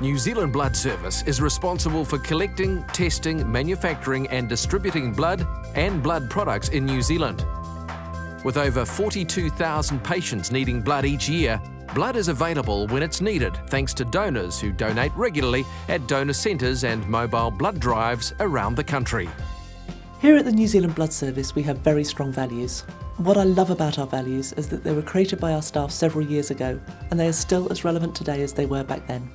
New Zealand Blood Service is responsible for collecting, testing, manufacturing and distributing blood and blood products in New Zealand. With over 42,000 patients needing blood each year, blood is available when it's needed thanks to donors who donate regularly at donor centres and mobile blood drives around the country. Here at the New Zealand Blood Service we have very strong values. What I love about our values is that they were created by our staff several years ago and they are still as relevant today as they were back then.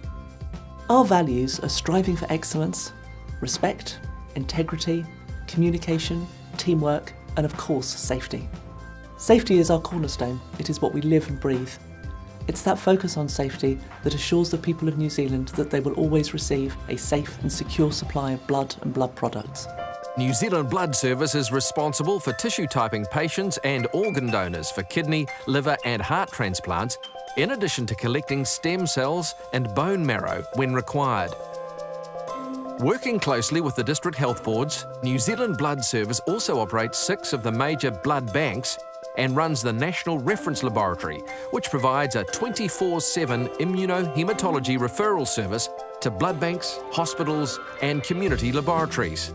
Our values are striving for excellence, respect, integrity, communication, teamwork and of course safety. Safety is our cornerstone, it is what we live and breathe. It's that focus on safety that assures the people of New Zealand that they will always receive a safe and secure supply of blood and blood products. New Zealand Blood Service is responsible for tissue typing patients and organ donors for kidney, liver and heart transplants, in addition to collecting stem cells and bone marrow when required. Working closely with the district health boards, New Zealand Blood Service also operates 6 of the major blood banks and runs the National Reference Laboratory, which provides a 24/7 immunohematology referral service to blood banks, hospitals and community laboratories.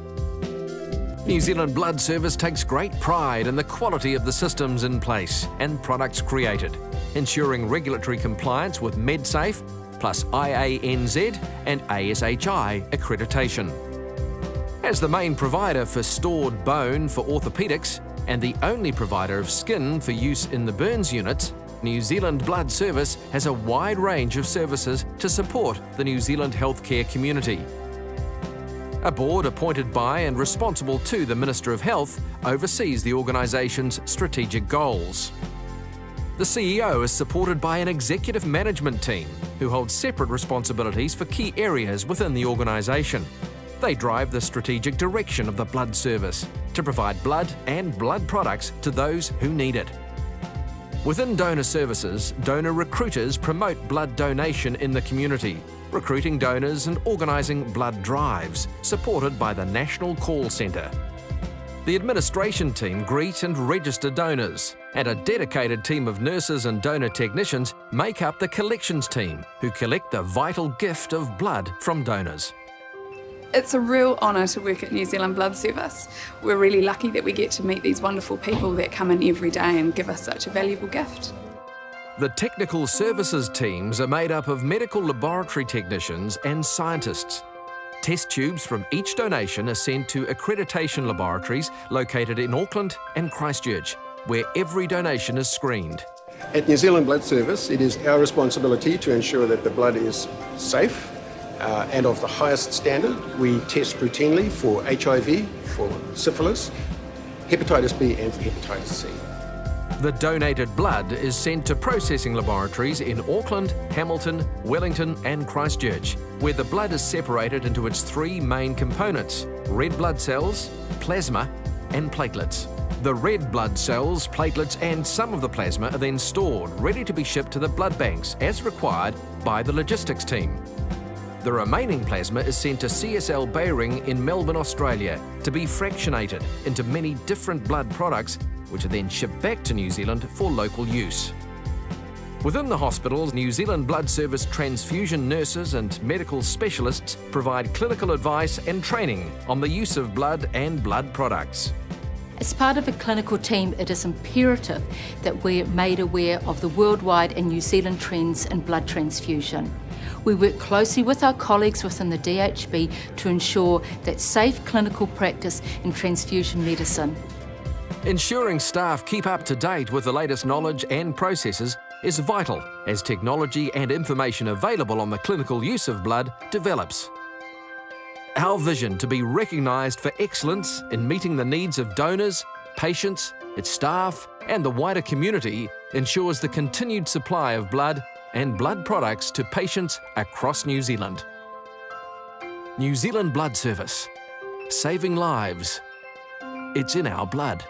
New Zealand Blood Service takes great pride in the quality of the systems in place and products created, ensuring regulatory compliance with MedSafe, plus IANZ and ASHI accreditation. As the main provider for stored bone for orthopaedics and the only provider of skin for use in the burns units, New Zealand Blood Service has a wide range of services to support the New Zealand healthcare community. A board appointed by and responsible to the Minister of Health oversees the organisation's strategic goals. The CEO is supported by an executive management team who hold separate responsibilities for key areas within the organisation. They drive the strategic direction of the blood service to provide blood and blood products to those who need it. Within donor services, donor recruiters promote blood donation in the community, recruiting donors and organising blood drives, supported by the National Call Centre. The administration team greet and register donors, and a dedicated team of nurses and donor technicians make up the collections team, who collect the vital gift of blood from donors. It's a real honour to work at New Zealand Blood Service. We're really lucky that we get to meet these wonderful people that come in every day and give us such a valuable gift. The technical services teams are made up of medical laboratory technicians and scientists. Test tubes from each donation are sent to accreditation laboratories located in Auckland and Christchurch, where every donation is screened. At New Zealand Blood Service, it is our responsibility to ensure that the blood is safe and of the highest standard. We test routinely for HIV, for syphilis, hepatitis B and for hepatitis C. The donated blood is sent to processing laboratories in Auckland, Hamilton, Wellington and Christchurch, where the blood is separated into its 3 main components: red blood cells, plasma and platelets. The red blood cells, platelets and some of the plasma are then stored, ready to be shipped to the blood banks as required by the logistics team. The remaining plasma is sent to CSL Behring in Melbourne, Australia, to be fractionated into many different blood products, which are then shipped back to New Zealand for local use. Within the hospitals, New Zealand Blood Service transfusion nurses and medical specialists provide clinical advice and training on the use of blood and blood products. As part of a clinical team, it is imperative that we're made aware of the worldwide and New Zealand trends in blood transfusion. We work closely with our colleagues within the DHB to ensure that safe clinical practice in transfusion medicine. Ensuring staff keep up to date with the latest knowledge and processes is vital as technology and information available on the clinical use of blood develops. Our vision to be recognised for excellence in meeting the needs of donors, patients, its staff and the wider community ensures the continued supply of blood and blood products to patients across New Zealand. New Zealand Blood Service. Saving lives. It's in our blood.